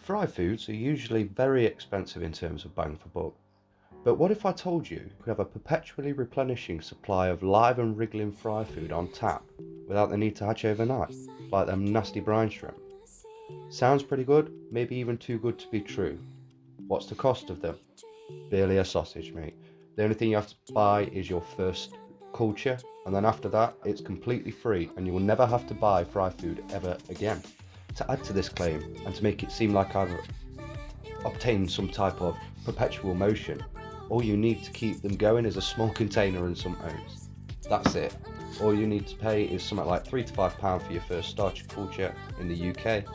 Fry foods are usually very expensive in terms of bang for buck. But what if I told you we have a perpetually replenishing supply of live and wriggling fry food on tap without the need to hatch overnight, like them nasty brine shrimp? Sounds pretty good, maybe even too good to be true. What's the cost of them? Barely a sausage, mate. The only thing you have to buy is your first culture, and then after that, it's completely free, and you will never have to buy fry food ever again. To add to this claim, and to make it seem like I've obtained some type of perpetual motion, all you need to keep them going is a small container and some oats. That's it. All you need to pay is something like £3 to £5 for your first starter culture in the UK,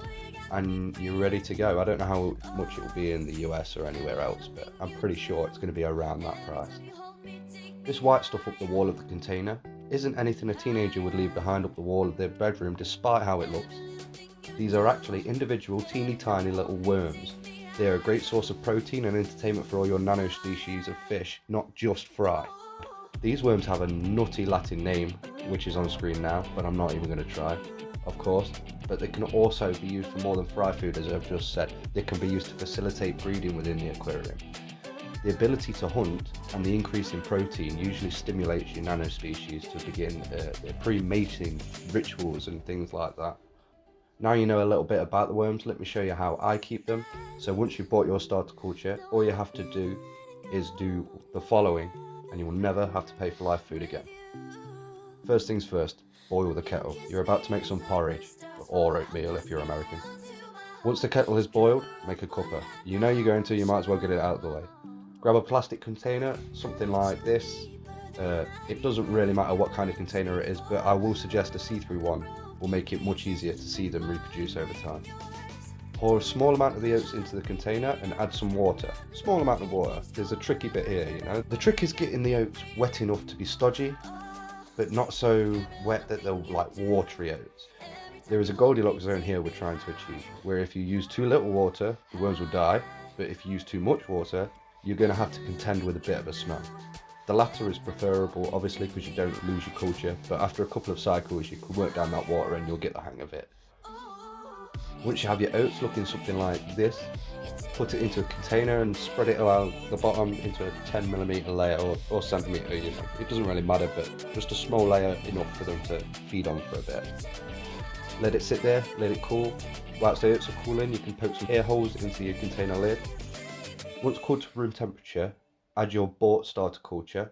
and you're ready to go. I don't know how much it will be in the US or anywhere else, but I'm pretty sure it's going to be around that price. This white stuff up the wall of the container isn't anything a teenager would leave behind up the wall of their bedroom despite how it looks. These are actually individual teeny tiny little worms. They are a great source of protein and entertainment for all your nano species of fish, not just fry. These worms have a nutty Latin name, which is on screen now, but I'm not even going to try, of course. But they can also be used for more than fry food, as I've just said. They can be used to facilitate breeding within the aquarium. The ability to hunt and the increase in protein usually stimulates your nanospecies to begin pre-mating rituals and things like that. Now you know a little bit about the worms, let me show you how I keep them. So once you've bought your starter culture, all you have to do is do the following, and you will never have to pay for live food again. First things first, boil the kettle. You're about to make some porridge, or oatmeal if you're American. Once the kettle is boiled, make a cuppa. You know you're going to, you might as well get it out of the way. Grab a plastic container, something like this. It doesn't really matter what kind of container it is, but I will suggest a see-through one. Will make it much easier to see them reproduce over time. Pour a small amount of the oats into the container and add some water. Small amount of water. There's a tricky bit here, you know. The trick is getting the oats wet enough to be stodgy, but not so wet that they're like watery oats. There is a Goldilocks zone here we're trying to achieve, where if you use too little water, the worms will die, but if you use too much water, you're going to have to contend with a bit of a smell. The latter is preferable, obviously, because you don't lose your culture, but after a couple of cycles you can work down that water and you'll get the hang of it. Once you have your oats looking something like this, put it into a container and spread it around the bottom into a 10mm layer or centimetre, you know. It doesn't really matter, but just a small layer enough for them to feed on for a bit. Let it sit there, let it cool. Whilst the oats are cooling, you can poke some air holes into your container lid. Once cooled to room temperature, add your bought starter culture.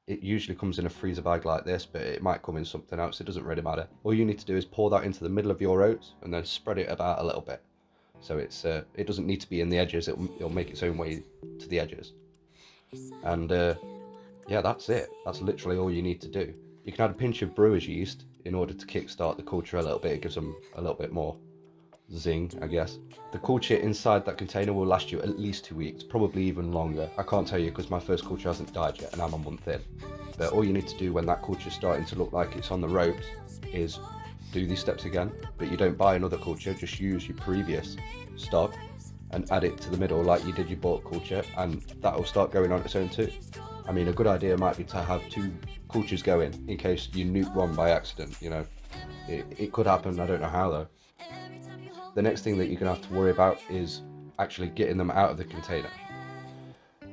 It usually comes in a freezer bag like this, but it might come in something else, it doesn't really matter. All you need to do is pour that into the middle of your oats and then spread it about a little bit. So it doesn't need to be in the edges, it'll make its own way to the edges. And yeah, that's it. That's literally all you need to do. You can add a pinch of brewer's yeast in order to kickstart the culture a little bit. It gives them a little bit more zing, I guess. The culture inside that container will last you at least 2 weeks, probably even longer. I can't tell you because my first culture hasn't died yet and I'm a month in. But all you need to do when that culture is starting to look like it's on the ropes is do these steps again, but you don't buy another culture, just use your previous stock and add it to the middle like you did your bought culture, and that'll start going on its own too. I mean, a good idea might be to have 2 cultures going in case you nuke one by accident, you know. It could happen, I don't know how though. The next thing that you're going to have to worry about is actually getting them out of the container.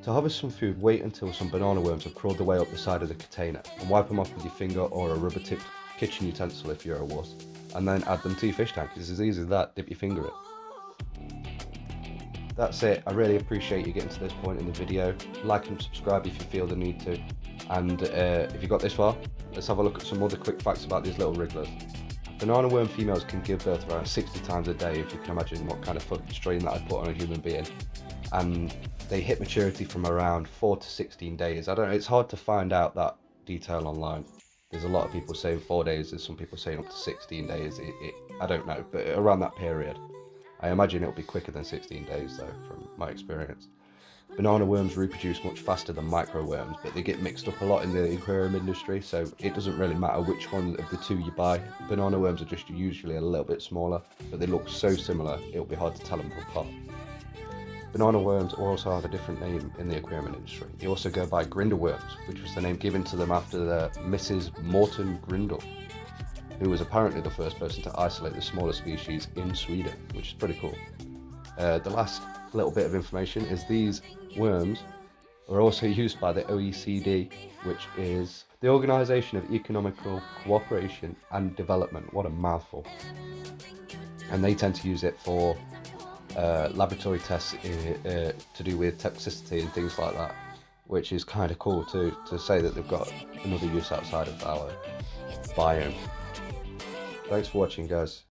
To harvest some food, wait until some banana worms have crawled their way up the side of the container and wipe them off with your finger or a rubber tipped kitchen utensil if you're a wuss, and then add them to your fish tank. It's as easy as that, dip your finger in. That's it. I really appreciate you getting to this point in the video. Like and subscribe if you feel the need to, and if you got this far, let's have a look at some other quick facts about these little wrigglers. Banana worm females can give birth around 60 times a day, if you can imagine what kind of fucking strain that I put on a human being. And they hit maturity from around 4 to 16 days. I don't know, it's hard to find out that detail online. There's a lot of people saying 4 days, there's some people saying up to 16 days. I don't know, but around that period. I imagine it'll be quicker than 16 days though, from my experience. Banana worms reproduce much faster than micro worms, but they get mixed up a lot in the aquarium industry, so it doesn't really matter which one of the two you buy. Banana worms are just usually a little bit smaller, but they look so similar, it'll be hard to tell them apart. Banana worms also have a different name in the aquarium industry. They also go by Grindal worms, which was the name given to them after the Mrs. Morton Grindal, who was apparently the first person to isolate the smaller species in Sweden, which is pretty cool. The last little bit of information is these worms are also used by the OECD, which is the Organisation of Economical Cooperation and Development. What a mouthful. And they tend to use it for laboratory tests to do with toxicity and things like that, which is kind of cool to say that they've got another use outside of our biome. Thanks for watching, guys.